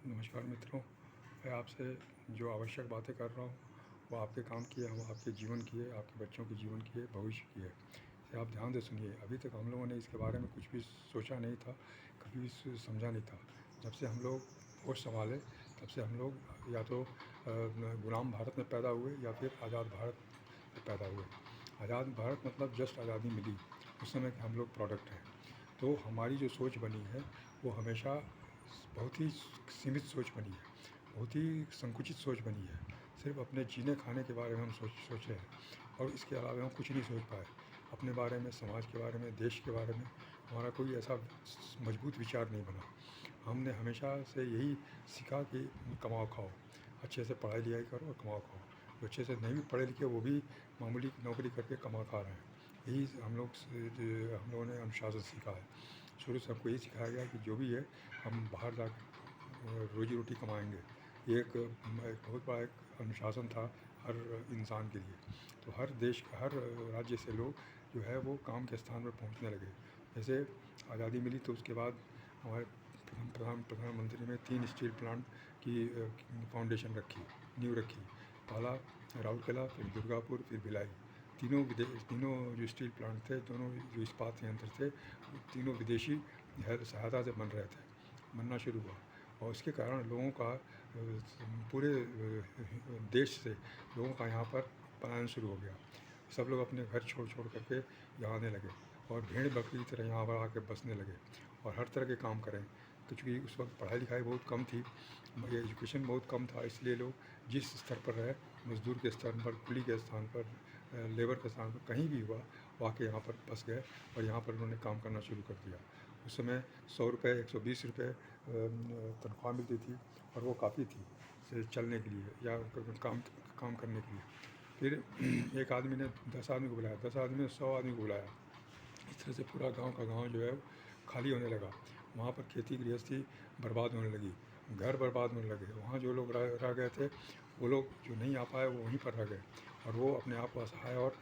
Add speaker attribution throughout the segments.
Speaker 1: नमस्कार मित्रों, मैं आपसे जो आवश्यक बातें कर रहा हूँ वो आपके काम की है, वो आपके जीवन की है, आपके बच्चों के जीवन की है, भविष्य की है। इसे आप ध्यान से सुनिए। अभी तक हम लोगों ने इसके बारे में कुछ भी सोचा नहीं था, कभी भी समझा नहीं था। जब से हम लोग होश संभाले तब से हम लोग या तो गुलाम भारत में पैदा हुए या फिर आज़ाद भारत में पैदा हुए। आज़ाद भारत मतलब जस्ट आज़ादी मिली, उस समय के हम लोग प्रोडक्ट हैं। तो हमारी जो सोच बनी है वो हमेशा बहुत ही सीमित सोच बनी है, बहुत ही संकुचित सोच बनी है। सिर्फ अपने जीने खाने के बारे में हम सोचे हैं और इसके अलावा हम कुछ नहीं सोच पाए। अपने बारे में, समाज के बारे में, देश के बारे में हमारा कोई ऐसा मजबूत विचार नहीं बना। हमने हमेशा से यही सीखा कि कमाओ खाओ, अच्छे से पढ़ाई लिखाई करो और कमाओ खाओ। जो अच्छे से नहीं भी पढ़े लिखे वो भी मामूली नौकरी करके कमा खा रहे हैं। यही हम लोगों ने अनुशासन सीखा है। शुरू से हमको यही सिखाया गया कि जो भी है हम बाहर जा रोजी रोटी कमाएंगे। ये एक बहुत बड़ा एक अनुशासन था हर इंसान के लिए। तो हर राज्य से लोग जो है वो काम के स्थान पर पहुंचने लगे। जैसे आज़ादी मिली तो उसके बाद हमारे प्रधानमंत्री ने 3 स्टील प्लांट की फाउंडेशन रखी, नींव रखी। पहला राउरकेला, फिर दुर्गापुर, फिर भिलाई। तीनों जो स्टील प्लांट थे, दोनों जो इस्पात संयंत्र थे, तीनों विदेशी सहायता से बनना शुरू हुआ। और उसके कारण लोगों का पूरे देश से लोगों का यहाँ पर पलायन शुरू हो गया। सब लोग अपने घर छोड़ छोड़ करके यहाँ आने लगे और भेड़ बकरी की तरह यहाँ पर आके बसने लगे और हर तरह के काम करें। क्योंकि उस वक्त पढ़ाई लिखाई बहुत कम थी, एजुकेशन बहुत कम था, इसलिए लोग जिस स्तर पर रहे, मज़दूर के स्तर पर, कुली के स्थान पर, लेबर के स्थान पर, कहीं भी हुआ वो आके यहाँ पर बस गए और यहाँ पर उन्होंने काम करना शुरू कर दिया। उस समय 100 रुपये, 120 रुपये तनख्वाह मिलती थी और वो काफ़ी थी चलने के लिए या काम करने के लिए। फिर एक आदमी ने 10 आदमी को बुलाया, 10 आदमी ने 100 आदमी को बुलाया। इस तरह से पूरा गांव का गांव जो है खाली होने लगा। वहाँ पर खेती गृहस्थी बर्बाद होने लगी, घर बर्बाद होने लगे। वहाँ जो लोग रह गए थे वो लोग जो नहीं आ पाए वो वहीं पर रह गए और वो अपने आप को असहाय और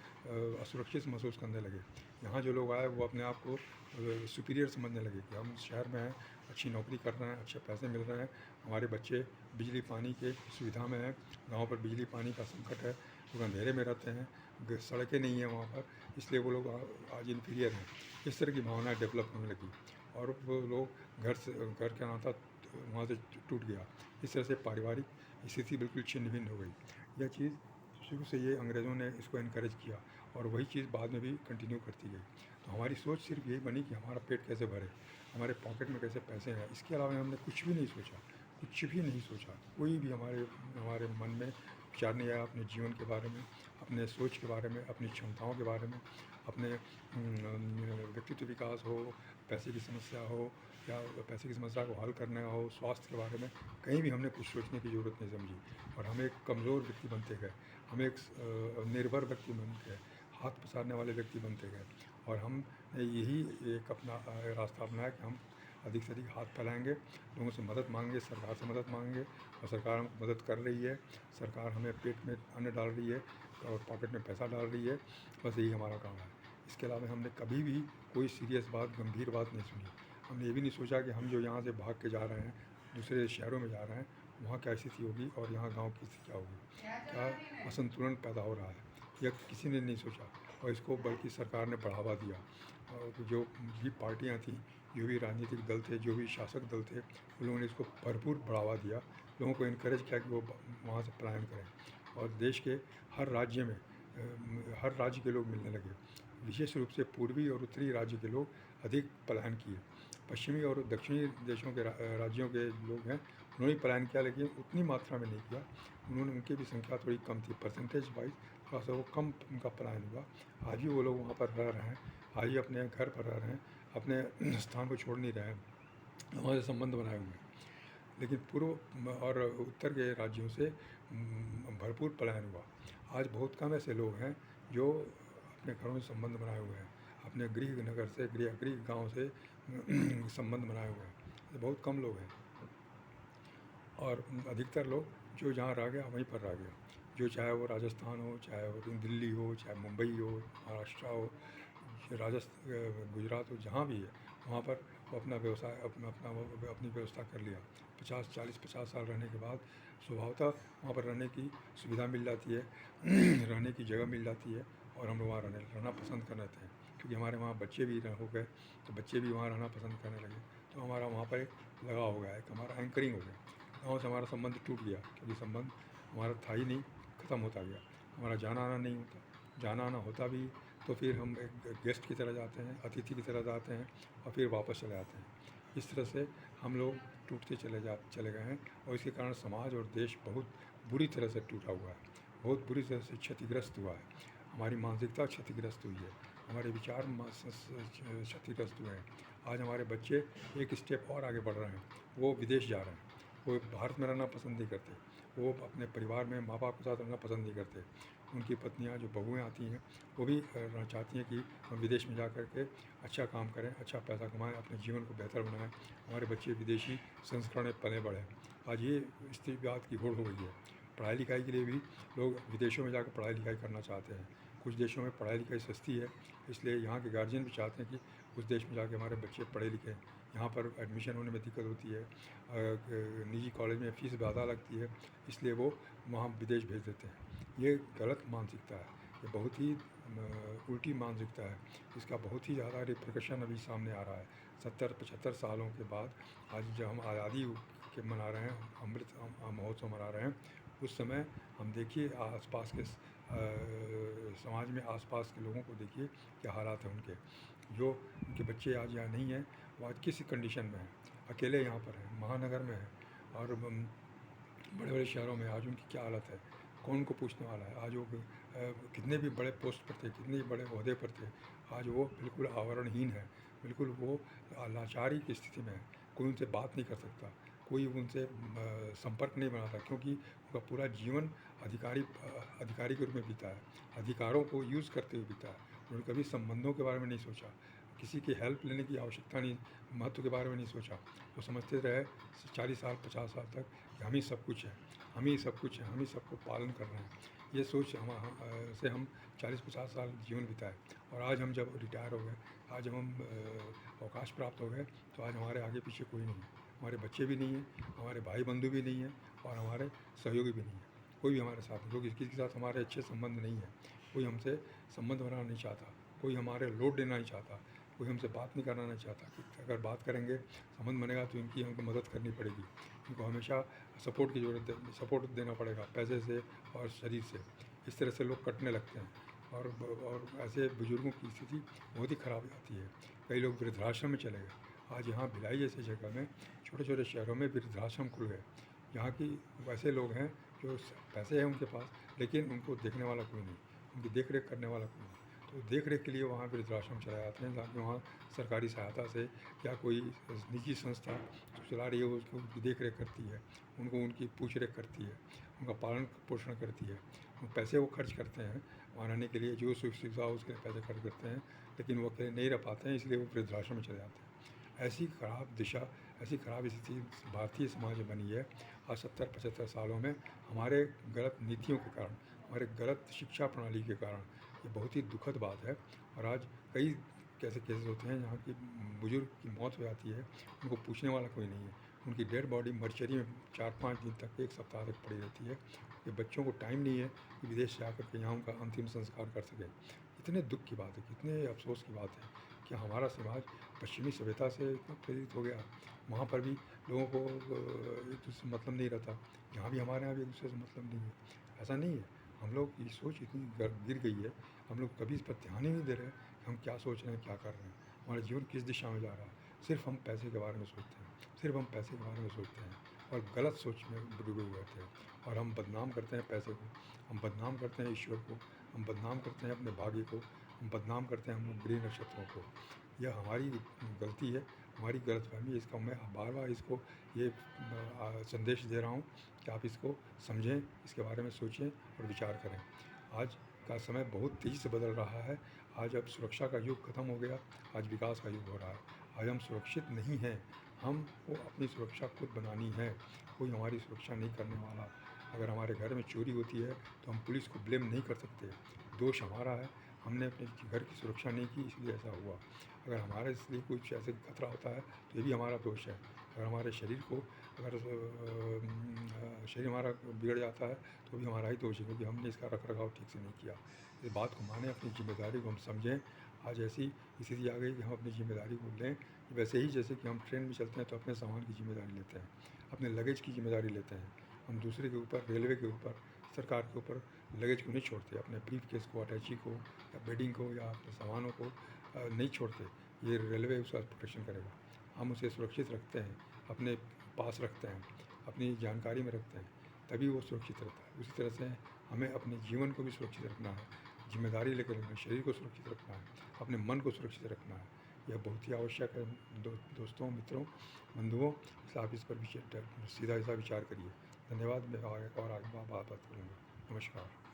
Speaker 1: असुरक्षित महसूस करने लगे। यहाँ जो लोग आए वो अपने आप को सुपीरियर समझने लगे कि हम शहर में हैं, अच्छी नौकरी कर रहे हैं, अच्छे पैसे मिल रहे हैं, हमारे बच्चे बिजली पानी के सुविधा में हैं। गांव पर बिजली पानी का संकट है, लोग अंधेरे में रहते हैं, सड़कें नहीं हैं वहाँ पर, इसलिए वो लोग आज इन्फीरियर हैं। इस तरह की भावनाएं डेवलप होने लगी और वो लोग घर का नाता वहाँ से टूट गया। इस तरह से पारिवारिक स्थिति बिल्कुल छिन्न भिन्न हो गई। यह चीज़ शुरू से ये अंग्रेज़ों ने इसको इनकरेज किया और वही चीज़ बाद में भी कंटिन्यू करती गई। तो हमारी सोच सिर्फ यही बनी कि हमारा पेट कैसे भरे, हमारे पॉकेट में कैसे पैसे हैं। इसके अलावा हमने कुछ भी नहीं सोचा, कुछ भी नहीं सोचा। कोई भी हमारे हमारे मन में विचार नहीं आया अपने जीवन के बारे में, अपने सोच के बारे में, अपनी क्षमताओं के बारे में, अपने व्यक्तित्व विकास हो, पैसे की समस्या हो या पैसे की समस्या को हल करने का हो, स्वास्थ्य के बारे में कहीं भी हमने कुछ सोचने की ज़रूरत नहीं समझी। और हम एक कमज़ोर व्यक्ति बनते गए, हम एक निर्भर व्यक्ति बन गए, हाथ पसारने वाले व्यक्ति बनते गए। और हम यही एक अपना रास्ता अपनाया कि हम अधिक से अधिक हाथ फैलाएंगे, लोगों से मदद मांगेंगे, सरकार से मदद मांगेंगे और सरकार हमको मदद कर रही है। सरकार हमें पेट में अन्न डाल रही है और पॉकेट में पैसा डाल रही है। बस यही हमारा काम है। इसके अलावा हमने कभी भी कोई सीरियस बात, गंभीर बात नहीं सुनी। हमने ये भी नहीं सोचा कि हम जो यहाँ से भाग के जा रहे हैं, दूसरे शहरों में जा रहे हैं, वहाँ क्या स्थिति होगी और यहाँ गाँव की स्थिति क्या होगी, क्या असंतुलन पैदा हो रहा है, यह किसी ने नहीं सोचा। और इसको बल्कि सरकार ने बढ़ावा दिया। और जो भी पार्टियाँ थीं, जो भी राजनीतिक दल थे, जो भी शासक दल थे, उन लोगों ने इसको भरपूर बढ़ावा दिया, लोगों को इनकरेज किया कि वो वहाँ से पलायन करें। और देश के हर राज्य में हर राज्य के लोग मिलने लगे। विशेष रूप से पूर्वी और उत्तरी राज्य के लोग अधिक पलायन किए। पश्चिमी और दक्षिणी देशों के राज्यों के लोग हैं, उन्होंने पलायन किया लेकिन उतनी मात्रा में नहीं किया। उनकी भी संख्या थोड़ी कम थी, परसेंटेज वाइज थोड़ा सा वो कम उनका पलायन हुआ। आज भी वो लोग वहाँ पर रह रहे हैं, आज भी अपने घर पर रह रहे हैं, अपने स्थान को छोड़ नहीं रहे हैं, वहाँ से संबंध बनाए हुए हैं। लेकिन पूर्व और उत्तर के राज्यों से भरपूर पलायन हुआ। आज बहुत कम ऐसे लोग हैं जो अपने घरों से संबंध बनाए हुए हैं, अपने गृह नगर से, गृह गांव से संबंध बनाए हुए हैं। तो बहुत कम लोग हैं और अधिकतर लोग जो जहाँ रह गया वहीं पर रह गया। जो चाहे वो राजस्थान हो, चाहे वो दिल्ली हो, चाहे मुंबई हो, महाराष्ट्र हो, गुजरात हो, जहाँ भी है वहाँ पर वो अपना व्यवसाय वो अपनी व्यवस्था कर लिया। 50 साल रहने के बाद स्वभावतः वहाँ पर रहने की सुविधा मिल जाती है रहने की जगह मिल जाती है, और हम लोग वहाँ रहना पसंद कर लेते हैं, क्योंकि हमारे वहाँ बच्चे भी हो गए, तो बच्चे भी वहाँ रहना पसंद करने लगे, तो हमारा वहाँ पर एक लगाव हो गया, एक हमारा एंकरिंग हो गया। गाँव से हमारा संबंध टूट गया, क्योंकि संबंध हमारा था ही नहीं, ख़त्म होता गया। हमारा जाना आना नहीं होता, जाना आना होता भी तो फिर हम एक गेस्ट की तरह जाते हैं, अतिथि की तरह जाते हैं, और फिर वापस चले आते हैं। इस तरह से हम लोग टूटते चले गए हैं, और इसके कारण समाज और देश बहुत बुरी तरह से टूटा हुआ है, बहुत बुरी तरह से क्षतिग्रस्त हुआ है। हमारी मानसिकता क्षतिग्रस्त हुई है, हमारे विचार क्षतिग्रस्त हुए हैं। आज हमारे बच्चे एक स्टेप और आगे बढ़ रहे हैं, वो विदेश जा रहे हैं, वो भारत में रहना पसंद नहीं करते, वो अपने परिवार में माँ बाप के साथ रहना पसंद नहीं करते। उनकी पत्नियां, जो बहुएं आती हैं, वो भी चाहती हैं कि हम विदेश में जा कर के अच्छा काम करें, अच्छा पैसा कमाएं, अपने जीवन को बेहतर बनाएं, हमारे बच्चे विदेशी संस्करण में पले बढ़ें। आज ये स्त्रीवाद की होड़ हो गई है। पढ़ाई लिखाई के लिए भी लोग विदेशों में जाकर पढ़ाई लिखाई करना चाहते हैं। कुछ देशों में पढ़ाई लिखाई सस्ती है, इसलिए यहाँ के गार्जियन भी चाहते हैं कि उस देश में जाके हमारे बच्चे पढ़े लिखें। यहाँ पर एडमिशन होने में दिक्कत होती है, निजी कॉलेज में फ़ीस ज़्यादा लगती है, इसलिए वो वहाँ विदेश भेज देते हैं। ये गलत मानसिकता है, ये बहुत ही उल्टी मानसिकता है। इसका बहुत ही ज़्यादा रिpercussion अभी सामने आ रहा है। 70-75 सालों के बाद आज जब हम आज़ादी के मना रहे हैं, अमृत महोत्सव मना रहे हैं, उस समय हम देखिए आसपास के समाज में आसपास के लोगों को देखिए क्या हालात हैं उनके। जो उनके बच्चे आज यहाँ नहीं हैं, वो आज किस कंडीशन में हैं, अकेले यहाँ पर हैं, महानगर में हैं, और बड़े बड़े शहरों में आज उनकी क्या हालत है, कौन उनको पूछने वाला है। आज वो कितने भी बड़े पोस्ट पर थे, कितने भी बड़े ओहदे पर थे, आज वो बिल्कुल आवरणहीन है, बिल्कुल वो लाचारी की स्थिति में है। कोई उनसे बात नहीं कर सकता, कोई उनसे संपर्क नहीं बनाता, क्योंकि उनका पूरा जीवन अधिकारी के रूप में बीता है, अधिकारों को यूज़ करते हुए बीता है। उन्होंने कभी संबंधों के बारे में नहीं सोचा, किसी की हेल्प लेने की आवश्यकता नहीं, महत्व के बारे में नहीं सोचा। वो समझते रहे 40 साल 50 साल तक कि हम ही सब कुछ हैं, हम ही सब कुछ हैं, हम ही सबको पालन कर रहे हैं। ये सोच से हम 40-50 साल जीवन बिताए, और आज हम जब रिटायर हो गए, आज जब हम अवकाश प्राप्त हो गए, तो आज हमारे आगे पीछे कोई नहीं है, हमारे बच्चे भी नहीं हैं, हमारे भाई बंधु भी नहीं हैं, और हमारे सहयोगी भी नहीं हैं। कोई भी हमारे साथ नहीं, क्योंकि किसी के साथ हमारे अच्छे संबंध नहीं है, कोई हमसे संबंध बनाना नहीं चाहता, कोई हमारे लोड देना नहीं चाहता, कोई हमसे बात नहीं करना नहीं चाहता कि अगर बात करेंगे, संबंध बनेगा, तो इनकी हमको मदद करनी पड़ेगी, इनको हमेशा सपोर्ट की ज़रूरत है, सपोर्ट देना पड़ेगा पैसे से और शरीर से। इस तरह से लोग कटने लगते हैं, और ऐसे बुज़ुर्गों की स्थिति बहुत ही ख़राब हो जाती है। कई लोग वृद्धाश्रम में चले गए। आज यहाँ भिलाई जैसी जगह में, छोटे छोटे शहरों में वृद्धाश्रम खुल गए। यहाँ की वैसे लोग हैं जो पैसे हैं उनके पास, लेकिन उनको देखने वाला कोई नहीं, उनकी देख रेख करने वाला कोई नहीं। तो देख रेख के लिए वहाँ वृद्धाश्रम चलाए जाते हैं, ताकि वहाँ सरकारी सहायता से या कोई निजी संस्था जो चला रही है उसको उनकी देख रेख करती है, उनको उनकी पूछ रेख करती है, उनका पालन पोषण करती है। पैसे वो खर्च करते हैं वहाँ रहने के लिए, जो सुख सुविधा हो उसके लिए पैसे खर्च करते हैं, लेकिन वो अकेले नहीं रह पाते हैं, इसलिए वो वृद्धाश्रम में चले जाते हैं। ऐसी खराब दिशा, ऐसी खराब स्थिति भारतीय समाज में बनी है आज 70-75 सालों में, हमारे गलत नीतियों के कारण, हमारे गलत शिक्षा प्रणाली के कारण। ये बहुत ही दुखद बात है। और आज कई कैसे केसेस होते हैं जहाँ की बुज़ुर्ग की मौत हो जाती है, उनको पूछने वाला कोई नहीं है, उनकी डेड बॉडी मर्चरी में 4-5 दिन तक, 1 सप्ताह तक पड़ी रहती है, कि बच्चों को टाइम नहीं है कि विदेश से आकर के यहाँ उनका अंतिम संस्कार कर सकें। कितने दुःख की बात है, कितने अफ़सोस की बात है कि हमारा समाज पश्चिमी सभ्यता से इतना प्रेरित हो गया। वहाँ पर भी लोगों को एक दूसरे से मतलब नहीं रहता, यहाँ भी हमारे यहाँ भी एक दूसरे से मतलब नहीं है। ऐसा नहीं है, हम लोग की सोच इतनी गिर गई है, हम लोग कभी इस पर ध्यान ही नहीं दे रहे हैं कि हम क्या सोच रहे हैं, क्या कर रहे हैं, हमारा जीवन किस दिशा में जा रहा है। सिर्फ हम पैसे के बारे में सोचते हैं, सिर्फ हम पैसे के बारे में सोचते हैं, और गलत सोच में डूबे हुए रहते हैं। और हम बदनाम करते हैं पैसे को, हम बदनाम करते हैं ईश्वर को, हम बदनाम करते हैं अपने भाग्य को, हम बदनाम करते हैं हम लोग गृह नक्षत्रों को। यह हमारी गलती है, हमारी गलतफहमी है। इसका मैं बार बार इसको ये संदेश दे रहा हूँ कि आप इसको समझें, इसके बारे में सोचें और विचार करें। आज का समय बहुत तेज़ी से बदल रहा है। आज अब सुरक्षा का युग ख़त्म हो गया, आज विकास का युग हो रहा है। आज हम सुरक्षित नहीं हैं, हमको अपनी सुरक्षा खुद बनानी है, कोई हमारी सुरक्षा नहीं करने वाला। अगर हमारे घर में चोरी होती है तो हम पुलिस को ब्लेम नहीं कर सकते, दोष हमारा है, हमने अपने घर की सुरक्षा नहीं की, इसलिए ऐसा हुआ। अगर हमारे लिए कुछ ऐसे खतरा होता है तो ये भी हमारा दोष है। अगर हमारे शरीर को अगर शरीर हमारा बिगड़ जाता है तो भी हमारा ही दोष है, क्योंकि हमने इसका रख रखाव ठीक से नहीं किया। इस बात को मानें, अपनी ज़िम्मेदारी को हम समझें। आज ऐसी स्थिति आ गई कि हम अपनी ज़िम्मेदारी को लें। वैसे ही जैसे कि हम ट्रेन में चलते हैं तो अपने सामान की ज़िम्मेदारी लेते हैं, अपने लगेज की ज़िम्मेदारी लेते हैं। हम दूसरे के ऊपर, रेलवे के ऊपर, सरकार के ऊपर लगेज को नहीं छोड़ते, अपने ब्रीफ़केस को, अटैची को या बेडिंग को या अपने सामानों को नहीं छोड़ते। ये रेलवे उसका प्रोटेक्शन करेगा। हम उसे सुरक्षित रखते हैं, अपने पास रखते हैं, अपनी जानकारी में रखते हैं, तभी वो सुरक्षित रहता है। उसी तरह से हमें अपने जीवन को भी सुरक्षित रखना है, ज़िम्मेदारी लेकर रखना है, शरीर को सुरक्षित रखना है, अपने मन को सुरक्षित रखना है। यह बहुत ही आवश्यक है दोस्तों, मित्रों, बंधुओं। इसलिए आप इस पर सीधा विचार करिए। धन्यवाद। मैं और आगे बात करूँगा। नमस्कार।